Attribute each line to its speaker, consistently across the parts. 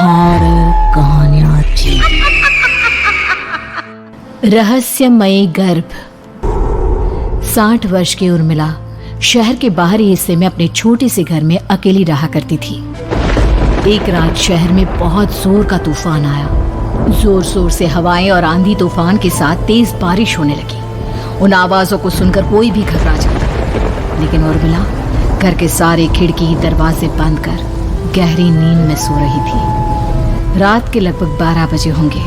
Speaker 1: Horror कहानियां थी। रहस्यमयी गर्भ। 60 वर्ष की उर्मिला शहर के बाहरी हिस्से में अपने छोटे से घर में अकेली रहा करती थी। एक रात शहर में बहुत जोर का तूफान आया। जोर जोर से हवाएं और आंधी तूफान के साथ तेज बारिश होने लगी। उन आवाजों को सुनकर कोई भी घबरा जाता, लेकिन उर्मिला घर के सारे खिड़की दरवाजे बंद कर गहरी नींद में सो रही थी। रात के लगभग 12 बजे होंगे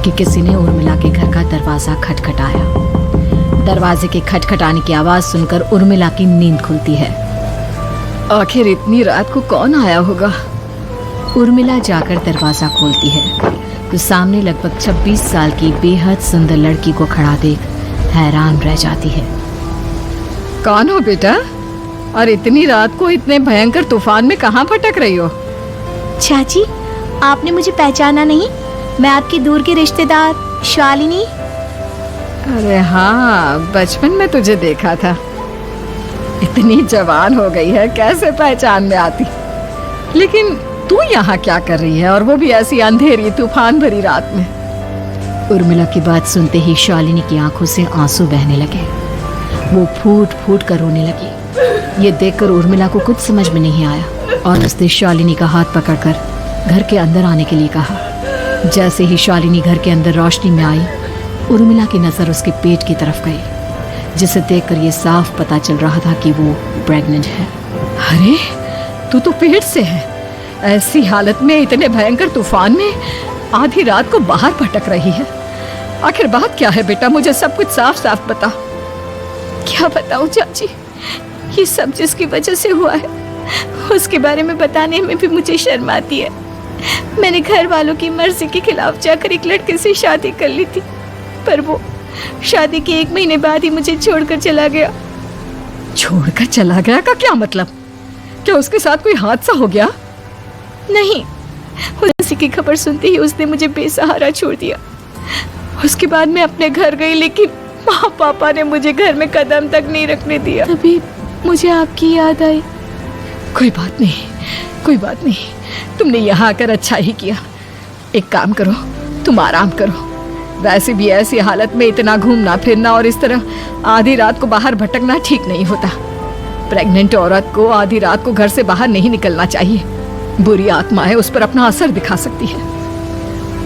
Speaker 1: कि किसी ने उर्मिला के घर का दरवाजा खटखटाया। दरवाजे के खटखटाने की आवाज सुनकर उर्मिला की नींद खुलती है। आखिर इतनी रात को कौन आया होगा? उर्मिला जाकर दरवाजा खोलती है तो सामने लगभग 26 साल की बेहद सुंदर लड़की को खड़ा देख हैरान रह जाती है। कौन हो बेटा, और इतनी रात को इतने भयंकर तूफान में कहाँ भटक रही हो?
Speaker 2: चाची, आपने मुझे पहचाना नहीं? मैं आपकी दूर की रिश्तेदार शालिनी।
Speaker 1: अरे हाँ, बचपन में तुझे देखा था। इतनी जवान हो गई है, कैसे पहचान में आती। लेकिन तू यहाँ क्या कर रही है, और वो भी ऐसी अंधेरी तूफान भरी रात में? उर्मिला की बात सुनते ही शालिनी की आंखों से आंसू बहने लगे। वो फूट फूट कर रोने लगी। ये देखकर उर्मिला को कुछ समझ में नहीं आया और उसने शालिनी का हाथ पकड़कर घर के अंदर आने के लिए कहा। जैसे ही शालिनी घर के अंदर रोशनी में आई, उर्मिला की नजर उसके पेट की तरफ गई, जिसे देखकर ये साफ पता चल रहा था कि वो प्रेग्नेंट है। अरे तू तो पेट से है। ऐसी हालत में इतने भयंकर तूफान में आधी रात को बाहर भटक रही है। आखिर बात क्या है बेटा, मुझे सब कुछ साफ साफ बता।
Speaker 2: क्या बताऊं चाची, ये सब जिसकी वजह से हुआ है उसके बारे में बताने में भी मुझे शर्म आती है। मैंने घर वालों की मर्जी के खिलाफ जाकर एक लड़के से शादी कर ली थी, पर वो शादी के 1 महीने बाद ही मुझे छोड़कर चला गया।
Speaker 1: छोड़कर चला गया का क्या मतलब? क्या उसके साथ कोई हादसा हो गया?
Speaker 2: नहीं, उसी की खबर सुनते ही उसने मुझे बेसहारा छोड़ दिया। उसके बाद मैं अपने घर गई, लेकिन माँ पापा ने मुझे घर में कदम तक नहीं रखने दिया। तभी मुझे आपकी याद आई।
Speaker 1: कोई बात नहीं, कोई बात नहीं, तुमने यहाँ आकर अच्छा ही किया। एक काम करो, तुम आराम करो। वैसे भी ऐसी हालत में इतना घूमना फिरना और इस तरह आधी रात को बाहर भटकना ठीक नहीं होता। प्रेग्नेंट औरत को आधी रात को घर से बाहर नहीं निकलना चाहिए। बुरी आत्माएं उस पर अपना असर दिखा सकती है।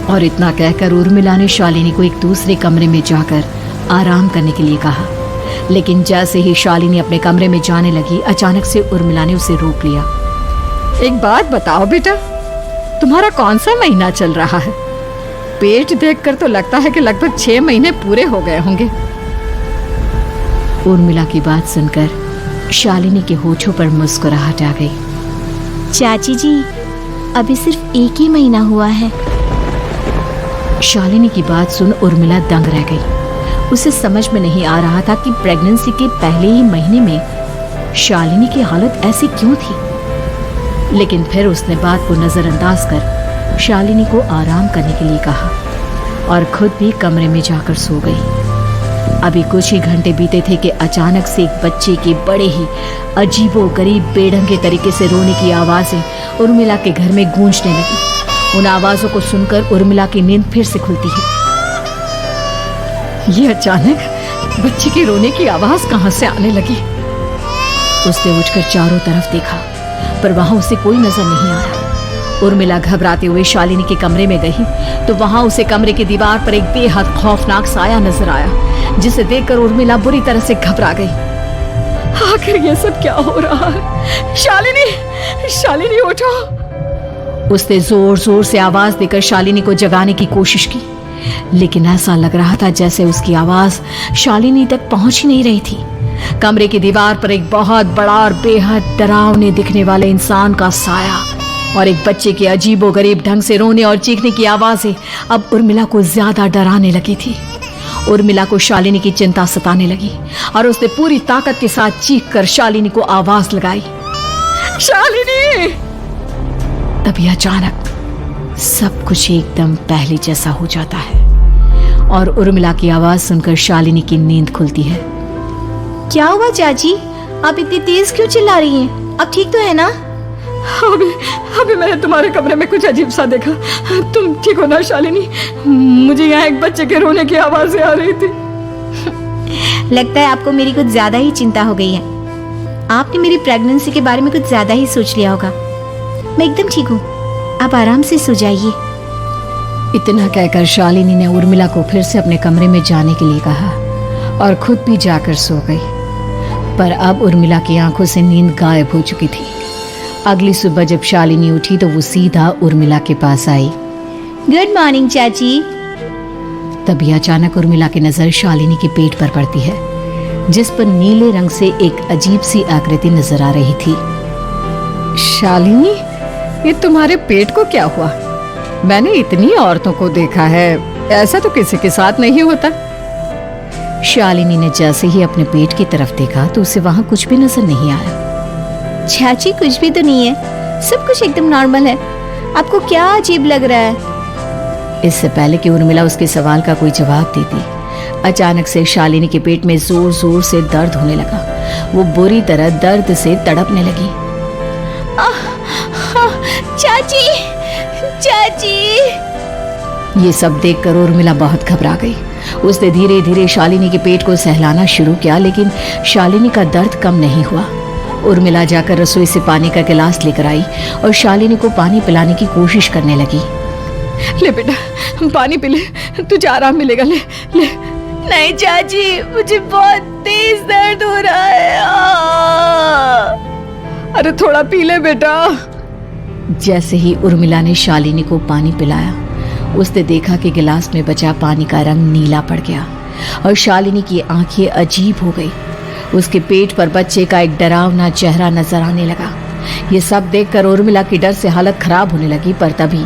Speaker 1: और इतना कहकर उर्मिला ने शालिनी को एक दूसरे कमरे में जाकर आराम करने के लिए कहा। लेकिन जैसे ही शालिनी अपने कमरे में जाने लगी, अचानक से उर्मिला ने उसे रोक लिया। एक बात बताओ बेटा, तुम्हारा कौन सा महीना चल रहा है? पेट देखकर तो लगता है कि लगभग 6 महीने पूरे हो गए होंगे। उर्मिला की बात सुनकर शालिनी के होठों पर मुस्कुराहट आ गई।
Speaker 2: चाची जी, अभी सिर्फ 1 ही महीना हुआ है।
Speaker 1: शालिनी की बात सुन उर्मिला दंग रह गई। उसे समझ में नहीं आ रहा था कि प्रेगनेंसी के पहले ही महीने में शालिनी की हालत ऐसी क्यों थी। लेकिन फिर उसने बात को नजरअंदाज कर शालिनी को आराम करने के लिए कहा और खुद भी कमरे में जाकर सो गई। अभी कुछ ही घंटे बीते थे कि अचानक से एक बच्चे के बड़े ही अजीबोगरीब बेढंगे तरीके से रोने की आवाजें उर्मिला के घर में गूंजने लगी। उन आवाजों को सुनकर उर्मिला की नींद फिर से खुलती है। ये अचानक बच्चे के रोने की आवाज कहां से आने लगी? उसने उठकर चारों तरफ देखा, पर वहां उसे कोई नजर नहीं आया। उर्मिला घबराते हुए शालिनी के कमरे में गई तो वहां उसे कमरे की दीवार पर एक बेहद खौफनाक साया नजर आया, जिसे देखकर उर्मिला बुरी तरह से घबरा गई। आखिर ये सब क्या हो रहा है? शालिनी, शालिनी उठो! उसने जोर जोर से आवाज देकर शालिनी को जगाने की कोशिश की, लेकिन ऐसा लग रहा था जैसे उसकी आवाज शालिनी तक पहुंच ही नहीं रही थी। कमरे की दीवार पर एक बहुत बड़ा और बेहद डरावने दिखने वाले इंसान का साया और एक बच्चे के अजीबोगरीब ढंग से रोने और चीखने की आवाजें अब उर्मिला को ज्यादा डराने लगी थी। उर्मिला को शालिनी की चिंता सताने लगी और उसने पूरी ताकत के साथ चीखकर शालिनी को आवाज लगाई, शालिनी! तभी अचानक सब कुछ एकदम पहले जैसा हो जाता है और उर्मिला की आवाज सुनकर शालिनी की नींद खुलती है।
Speaker 2: क्या हुआ चाची, आप इतनी तेज क्यों चिल्ला रही हैं? अब ठीक तो है ना?
Speaker 1: अभी अभी मैंने तुम्हारे कमरे में कुछ अजीब सा देखा। तुम ठीक हो ना शालिनी? मुझे यहाँ एक बच्चे के रोने की आवाजें आ रही थी।
Speaker 2: लगता है आपको मेरी कुछ ज्यादा ही चिंता हो गई है। आपने मेरी प्रेगनेंसी के बारे में कुछ ज्यादा ही सोच लिया होगा। मैं एकदम ठीक हूँ, आप आराम से सो जाइए।
Speaker 1: इतना कहकर शालिनी ने उर्मिला को फिर से अपने कमरे में जाने के लिए कहा और खुद भी जाकर सो गई। पर अब उर्मिला की आंखों से नींद गायब हो चुकी थी। अगली सुबह जब शालिनी उठी तो वो सीधा उर्मिला के पास आई।
Speaker 2: गुड मॉर्निंग चाची।
Speaker 1: तभी अचानक उर्मिला की नजर शालिनी के पेट पर पड़ती है, जिस पर नीले रंग से एक अजीब सी आकृति नजर आ रही थी। शालिनी, ये तुम्हारे पेट को क्या हुआ? मैंने इतनी औरतों को देखा है, ऐसा तो किसी के साथ नहीं होता। शालिनी ने जैसे ही अपने पेट की तरफ देखा तो उसे वहां कुछ भी नजर नहीं आया।
Speaker 2: चाची कुछ भी तो नहीं है, सब कुछ एकदम नॉर्मल है। आपको क्या अजीब लग रहा है?
Speaker 1: इससे पहले कि उर्मिला उसके सवाल का कोई जवाब देती, अचानक से शालिनी के पेट में जोर जोर से दर्द होने लगा। वो बुरी तरह दर्द से तड़पने लगी।
Speaker 2: चाची, चाची।
Speaker 1: ये सब देखकर उर्मिला बहुत घबरा गई। उसने धीरे धीरे शालिनी के पेट को सहलाना शुरू किया, लेकिन शालिनी का दर्द कम नहीं हुआ। उर्मिला जाकर रसोई से पानी का गिलास लेकर आई और शालिनी को पानी पिलाने की कोशिश करने लगी। ले बेटा, पानी पी ले, तुझे आराम मिलेगा। ले ले।
Speaker 2: नहीं चाची, मुझे बहुत तेज दर्द हो रहा है।
Speaker 1: अरे थोड़ा पी ले बेटा। जैसे ही उर्मिला ने शालिनी को पानी पिलाया, उसने देखा कि गिलास में बचा पानी का रंग नीला पड़ गया और शालिनी की आंखें अजीब हो गई। उसके पेट पर बच्चे का एक डरावना चेहरा नजर आने लगा। ये सब देखकर उर्मिला की डर से हालत खराब होने लगी, पर तभी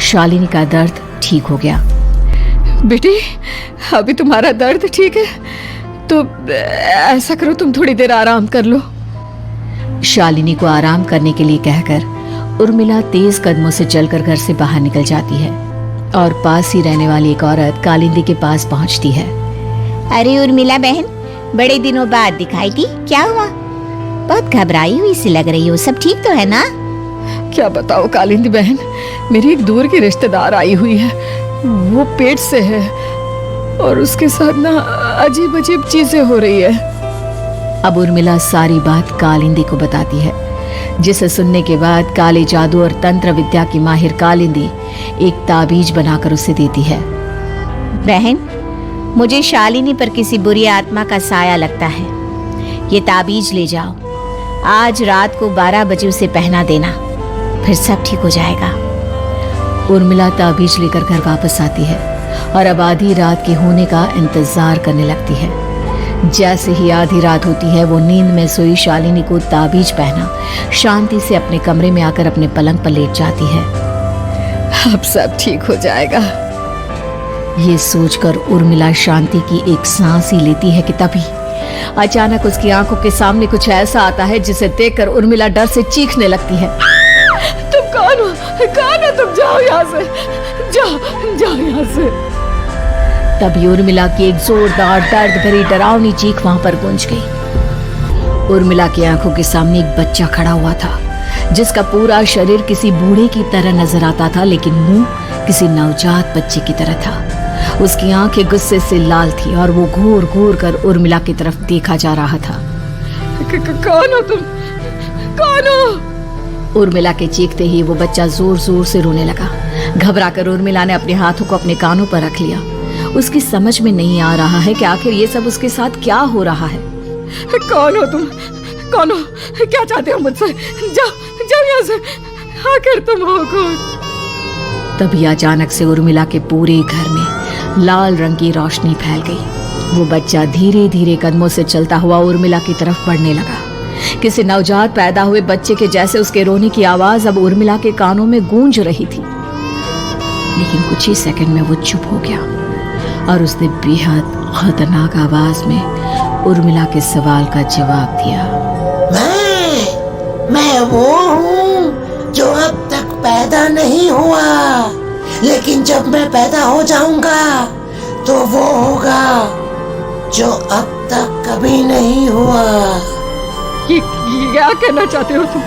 Speaker 1: शालिनी का दर्द ठीक हो गया। बेटी, अभी तुम्हारा दर्द ठीक है तो ऐसा करो, तुम थोड़ी देर आराम कर लो। शालिनी को आराम करने के लिए कहकर उर्मिला तेज कदमों से चलकर घर से बाहर निकल जाती है और पास ही रहने वाली एक औरत कालिंदी के पास पहुंचती है।
Speaker 2: अरे उर्मिला बहन, बड़े दिनों बाद दिखाई दी, क्या हुआ? बहुत घबराई हुई सी लग रही हो, सब ठीक तो है ना?
Speaker 1: क्या बताओ कालिंदी बहन, मेरी एक दूर की रिश्तेदार आई हुई है। वो पेट से है और उसके साथ ना अजीब अजीब चीजें हो रही है। अब उर्मिला सारी बात कालिंदी को बताती है, जिसे सुनने के बाद काले जादू और तंत्र विद्या की माहिर कालिंदी एक ताबीज बनाकर उसे देती है।
Speaker 2: बहन, मुझे शालिनी पर किसी बुरी आत्मा का साया लगता है। ये ताबीज ले जाओ, आज रात को 12 बजे उसे पहना देना, फिर सब ठीक हो जाएगा।
Speaker 1: उर्मिला ताबीज लेकर घर वापस आती है और अब आधी रात के होने का इंतजार करने लगती है। जैसे ही आधी रात होती है, वो नींद में सोई शालिनी को ताबीज पहना शांति से अपने कमरे में आकर अपने पलंग पर लेट जाती है। अब सब ठीक हो जाएगा, ये सोचकर उर्मिला शांति की एक सांस ही लेती है कि तभी अचानक उसकी आंखों के सामने कुछ ऐसा आता है जिसे देखकर उर्मिला डर से चीखने लगती है। तुम कौन हो? कौन हो तुम? जाओ यहाँ से, जाओ जाओ यहाँ से। तभी उर्मिला की एक जोरदार दर्द भरी डरावनी चीख वहां पर गूंज गई। उर्मिला की आंखों के सामने एक बच्चा खड़ा हुआ था, जिसका पूरा शरीर किसी बूढ़े की तरह नजर आता था, लेकिन मुंह किसी नवजात बच्चे की तरह था। उसकी आंखें गुस्से से लाल थी और वो घूर घूर कर उर्मिला की तरफ देखा जा रहा था। कौन हो तुम? कौन हो? उर्मिला के चीखते ही वो बच्चा जोर जोर से रोने लगा। घबरा कर उर्मिला ने अपने हाथों को अपने कानों पर रख लिया। उसकी समझ में नहीं आ रहा है कि आखिर ये सब उसके साथ क्या हो रहा है। कौन हो तुम? कौन हो? क्या चाहते हो मुझसे? जाओ जाओ यहाँ से, आखिर तुम हो कौन? तभी अचानक से उर्मिला के पूरे घर में लाल रंग की रोशनी फैल गई। वो बच्चा धीरे धीरे कदमों से चलता हुआ उर्मिला की तरफ बढ़ने लगा। किसी नवजात पैदा हुए बच्चे के जैसे उसके रोने की आवाज अब उर्मिला के कानों में गूंज रही थी, लेकिन कुछ ही सेकंड में वो चुप हो गया और उसने बेहद खतरनाक आवाज में उर्मिला के सवाल का जवाब दिया।
Speaker 3: मैं वो हूँ जो अब तक पैदा नहीं हुआ, लेकिन जब मैं पैदा हो जाऊंगा तो वो होगा जो अब तक कभी नहीं हुआ।
Speaker 1: ये क्या कहना चाहते हो तुम?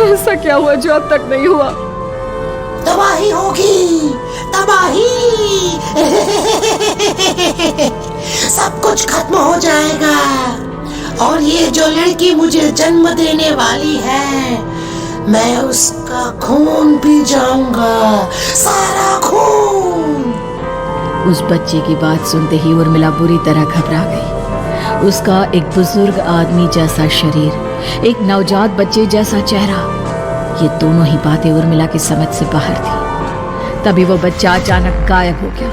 Speaker 1: ऐसा क्या हुआ जो अब तक नहीं हुआ?
Speaker 3: तबाही होगी, तबाही। सब कुछ खत्म हो जाएगा और ये जो लड़की मुझे जन्म देने वाली है, मैं उसका खून पी जाऊंगा, सारा खून।
Speaker 1: उस बच्चे की बात सुनते ही उर्मिला बुरी तरह घबरा गई। उसका एक बुजुर्ग आदमी जैसा शरीर, एक नवजात बच्चे जैसा चेहरा, ये दोनों ही बातें उर्मिला की समझ से बाहर थी। तभी वो बच्चा अचानक गायब हो गया।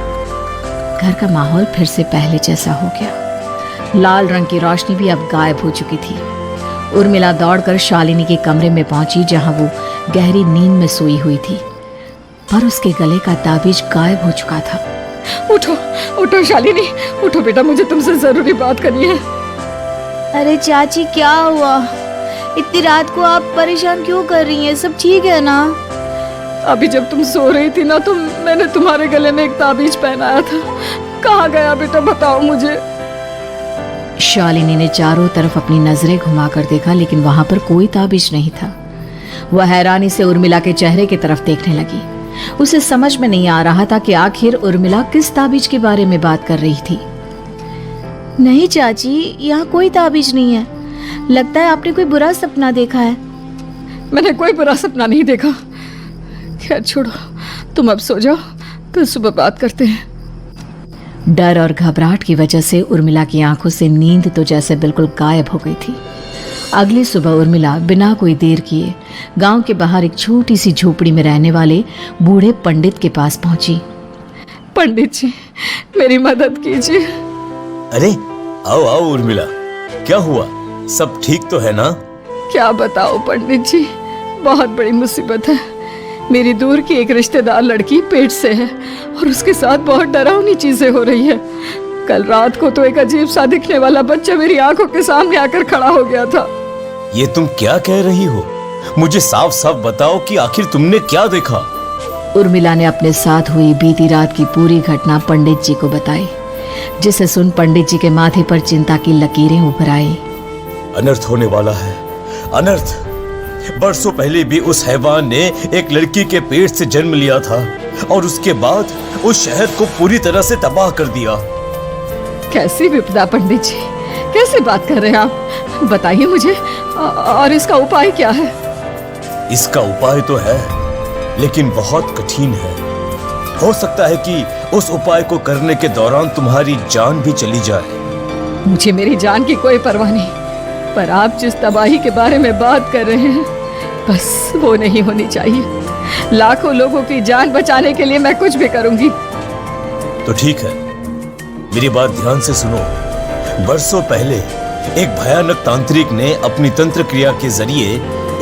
Speaker 1: घर का माहौल फिर से पहले जैसा हो गया। लाल रंग की रोशनी भी अब गायब हो चुकी थी। उर्मिला दौड़कर शालिनी के कमरे में पहुंची, जहां वो गहरी नींद में सोई हुई थी, पर उसके गले का ताबीज गायब हो चुका था। उठो, उठो शालिनी, उठो बेटा, मुझे तुमसे जरूरी बात करनी है।
Speaker 2: अरे चाची क्या हुआ? इतनी रात को आप परेशान क्यों कर रही हैं? सब ठीक है ना?
Speaker 1: अभी जब तुम सो रही थी ना, तो मैंने तुम्हारे गले में एक ताबीज पहनाया था। कहाँ गया बेटा, बताओ मुझे। शालिनी ने चारों तरफ अपनी नजरें घुमाकर देखा, लेकिन वहां पर कोई ताबीज नहीं था। वह हैरानी से उर्मिला के चेहरे की तरफ देखने लगी। उसे समझ में नहीं आ रहा था कि आखिर उर्मिला किस ताबीज के बारे में बात कर रही थी।
Speaker 2: नहीं चाची, यहाँ कोई ताबीज नहीं है। लगता है आपने कोई बुरा सपना देखा है।
Speaker 1: मैंने कोई बुरा सपना नहीं देखा। खैर छोड़ो, तुम अब सो जाओ, कल सुबह बात करते हैं। डर और घबराहट की वजह से उर्मिला की आंखों से नींद तो जैसे बिल्कुल गायब हो गई थी। अगली सुबह उर्मिला बिना कोई देर किए गांव के बाहर एक छोटी सी झोपड़ी में रहने वाले बूढ़े पंडित के पास पहुंची। पंडित जी, मेरी मदद कीजिए।
Speaker 4: अरे आओ आओ उर्मिला, क्या हुआ? सब ठीक तो है ना?
Speaker 1: क्या बताओ पंडित जी, बहुत बड़ी मुसीबत है। मेरी दूर की एक रिश्तेदार लड़की पेट से है और उसके साथ बहुत डरावनी चीजें हो रही है। कल रात को तो एक अजीब सा दिखने वाला बच्चा मेरी आंखों के सामने आकर खड़ा हो गया था।
Speaker 4: ये तुम क्या कह रही हो? मुझे साफ साफ बताओ कि आखिर तुमने क्या देखा?
Speaker 1: उर्मिला ने अपने साथ हुई बीती रात की पूरी घटना पंडित जी को बताई, जिसे सुन पंडित जी के माथे पर चिंता की लकीरें उभर आई।
Speaker 4: अनर्थ होने वाला है, अनर्थ। बरसों पहले भी उस हैवान ने एक लड़की के पेट से जन्म लिया था और उसके बाद उस शहर को पूरी तरह से तबाह कर दिया।
Speaker 1: कैसी विपदा पंडित जी, कैसे बात कर रहे हैं आप? बताइए मुझे, और इसका उपाय क्या है?
Speaker 4: इसका उपाय तो है, लेकिन बहुत कठिन है। हो सकता है कि उस उपाय को करने के दौरान तुम्हारी जान भी चली जाए।
Speaker 1: मुझे मेरी जान की कोई परवाह नहीं, पर आप जिस तबाही के बारे में बात कर रहे हैं, बस वो नहीं होनी चाहिए। लाखों लोगों की जान बचाने के लिए मैं कुछ भी करूंगी।
Speaker 4: तो ठीक है, मेरी बात ध्यान से सुनो। बरसों पहले एक भयानक तांत्रिक ने अपनी तंत्र क्रिया के जरिए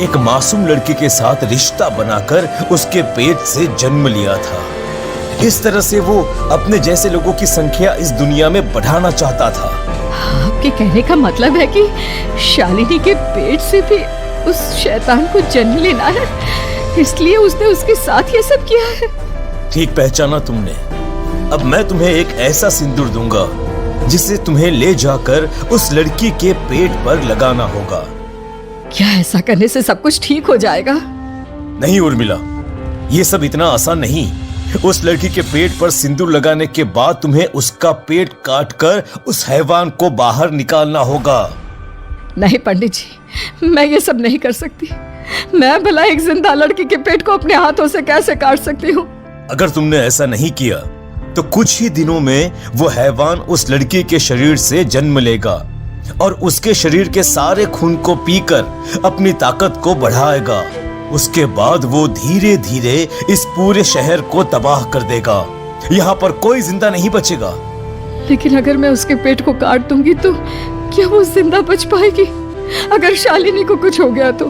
Speaker 4: एक मासूम लड़की के साथ रिश्ता बनाकर उसके पेट से जन्म लिया था। इस तरह से वो अपने जैसे लोगों की संख्या इस दुनिया में बढ़ाना चाहता था।
Speaker 1: आपके कहने का मतलब है कि शालिनी के पेट से भी उस शैतान को जन्म लेना है, इसलिए उसने उसके साथ ये सब किया है।
Speaker 4: ठीक पहचाना तुमने। अब मैं तुम्हें एक ऐसा सिंदूर दूंगा जिसे तुम्हें ले जाकर उस लड़की के पेट पर लगाना होगा।
Speaker 1: क्या ऐसा करने से सब कुछ ठीक हो जाएगा?
Speaker 4: नहीं उर्मिला, ये सब इतना आसान नहीं। उस लड़की के पेट पर सिंदूर लगाने के बाद तुम्हें उसका पेट काटकर उस हैवान को बाहर निकालना होगा।
Speaker 1: नहीं पंडित जी, मैं ये सब नहीं कर सकती। मैं भला एक जिंदा लड़की के पेट को अपने हाथों से कैसे काट सकती हूँ?
Speaker 4: अगर तुमने ऐसा नहीं किया तो कुछ ही दिनों में वो हैवान उस लड़की के शरीर से जन्म लेगा और उसके शरीर के सारे खून को पीकर अपनी ताकत को बढ़ाएगा। उसके बाद वो धीरे धीरे इस पूरे शहर को तबाह कर देगा। यहाँ पर कोई जिंदा नहीं बचेगा।
Speaker 1: लेकिन अगर मैं उसके पेट को काट दूंगी तो क्या वो जिंदा बच पाएगी? अगर शालिनी को कुछ हो गया तो,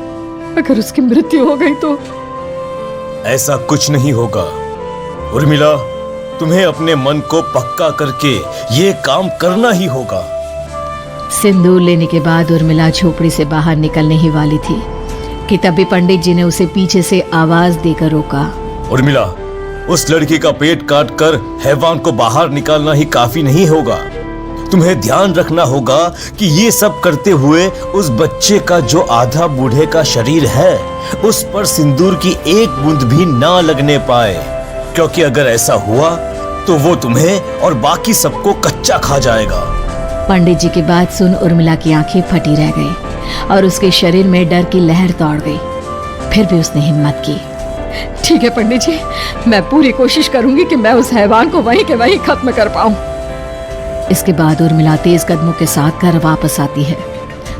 Speaker 1: अगर उसकी मृत्यु हो गई तो?
Speaker 4: ऐसा कुछ नहीं होगा उर्मिला, तुम्हें अपने मन को पक्का करके ये काम करना ही होगा।
Speaker 1: सिंदूर लेने के बाद उर्मिला झोपड़ी से बाहर निकलने ही वाली थी कि तभी पंडित जी ने उसे पीछे से आवाज देकर रोका।
Speaker 4: उर्मिला, उस लड़की का पेट काटकर हैवान को बाहर निकालना ही काफी नहीं होगा। तुम्हें ध्यान रखना होगा कि ये सब करते हुए उस बच्चे का जो आधा बूढ़े का शरीर है उस पर सिंदूर की एक बूंद भी ना लगने पाए, क्योंकि अगर ऐसा हुआ तो वो तुम्हें और बाकी सबको कच्चा खा जाएगा।
Speaker 1: पंडित जी की बात सुन उर्मिला की आंखें फटी रह गई और उसके शरीर में डर की लहर दौड़ गई। फिर भी उसने हिम्मत की। ठीक है पंडित जी, मैं पूरी कोशिश करूंगी कि मैं उस हैवान को वहीं के वहीं खत्म कर पाऊं। इसके बाद उर्मिला तेज कदमों के साथ घर वापस आती है।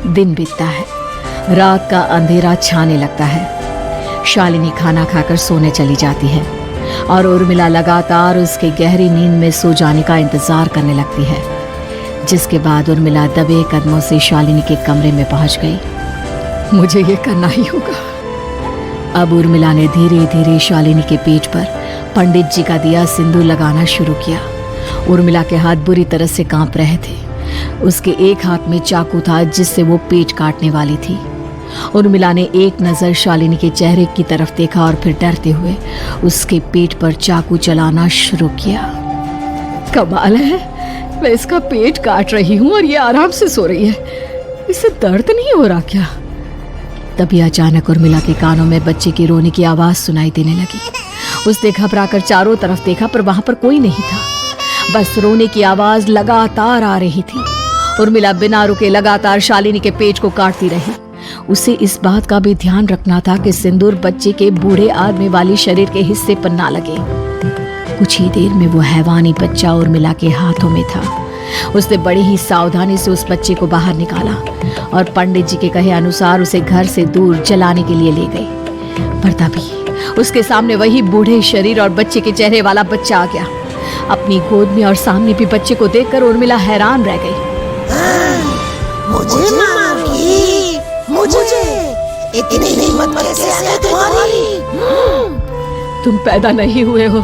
Speaker 1: दिन बीतता है, रात का अंधेरा छाने लगता है। शालिनी खाना खाकर सोने चली जाती है और उर्मिला लगातार उसके गहरी नींद में सो जाने का इंतजार करने लगती है। जिसके बाद उर्मिला दबे कदमों से शालिनी के कमरे में पहुंच गई। मुझे ये करना ही होगा। अब उर्मिला ने धीरे धीरे शालिनी के पेट पर पंडित जी का दिया सिंदूर लगाना शुरू किया। उर्मिला के हाथ बुरी तरह से कांप रहे थे। उसके एक हाथ में चाकू था जिससे वो पेट काटने वाली थी। उर्मिला ने एक नजर शालिनी के चेहरे की तरफ देखा और फिर डरते हुए उसके पेट पर चाकू चलाना शुरू किया। कमाल है, मैं इसका पेट काट रही हूँ और ये आराम से सो रही है। इसे दर्द नहीं हो रहा क्या? तभी अचानक उर्मिला के कानों में बच्चे की रोने की आवाज सुनाई देने लगी। उसने घबराकर चारों तरफ देखा पर वहां पर कोई नहीं था। बस रोने की आवाज लगातार आ रही थी। उर्मिला बिना रुके लगातार शालिनी के पेट को काटती रही। उसे इस बात का भी ध्यान रखना था कि सिंदूर बच्चे के बूढ़े आदमी वाली शरीर के हिस्से पर ना लगे। कुछ ही देर में वो हैवानी बच्चा उर्मिला के हाथों में था। उसने बड़ी ही सावधानी से उस बच्चे को बाहर निकाला और पंडित जी के कहे अनुसार उसे घर से दूर जलाने के लिए ले गई। पर तभी उसके सामने वही बूढ़े शरीर और बच्चे के चेहरे वाला बच्चा आ गया। अपनी गोद में और सामने भी बच्चे को देखकर उर्मिला हैरान रह गई।
Speaker 3: मुझे मारोगी? मुझे इतनी हिम्मत कैसे आ गई तुम्हारी?
Speaker 1: तुम पैदा नहीं हुए हो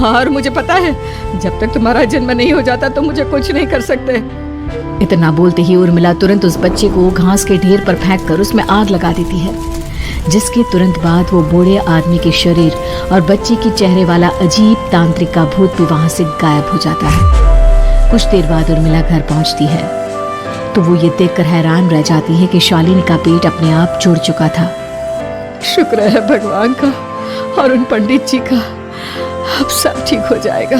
Speaker 1: और मुझे पता है जब तक तुम्हारा जन्म नहीं हो जाता तो मुझे कुछ नहीं कर सकते। इतना बोलते ही उर्मिला तुरंत उस बच्चे को घास के ढेर पर फेंक कर उसमें आग लगा देती है। जिसके तुरंत बाद वो बूढ़े आदमी के शरीर और बच्चे के चेहरे वाला अजीब तांत्रिक का भूत भी वहां से गायब हो जाता है। कुछ देर बाद उर्मिला घर पहुंचती है तो वो ये देखकर हैरान रह जाती है कि शालिनी का पेट अपने आप जुड़ चुका था। शुक्र है भगवान का और उन पंडित जी का, अब सब ठीक हो जाएगा।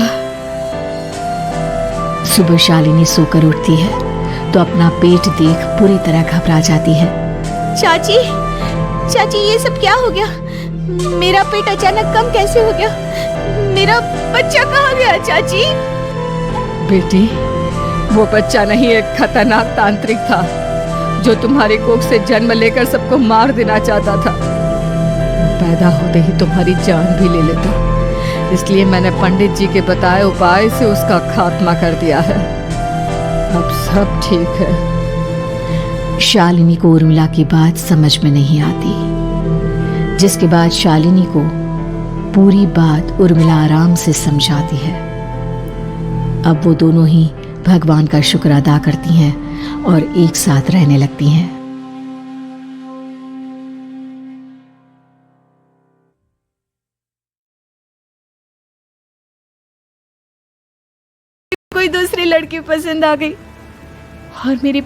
Speaker 1: सुबह शालिनी सोकर उठती है तो अपना पेट देख पूरी तरह घबरा जाती है।
Speaker 2: चाची, चाची ये सब क्या हो गया? मेरा पेट अचानक कम कैसे हो गया? मेरा बच्चा कहाँ गया चाची?
Speaker 1: बेटी, वो बच्चा नहीं एक खतरनाक तांत्रिक था जो तुम्हारे कोख से जन्म लेकर सबको मार देना चाहता था। पैदा होते ही तुम्हारी जान भी ले लेता, इसलिए मैंने पंडित जी के बताए उपाय से उसका खात्मा कर दिया है। अब सब ठीक है। शालिनी को उर्मिला की बात समझ में नहीं आती। जिसके बाद शालिनी को पूरी बात उर्मिला आराम से समझाती है। अब वो दोनों ही भगवान का शुक्र अदा करती हैं और एक साथ रहने लगती हैं।
Speaker 2: कोई दूसरी लड़की पसंद आ गई और मेरी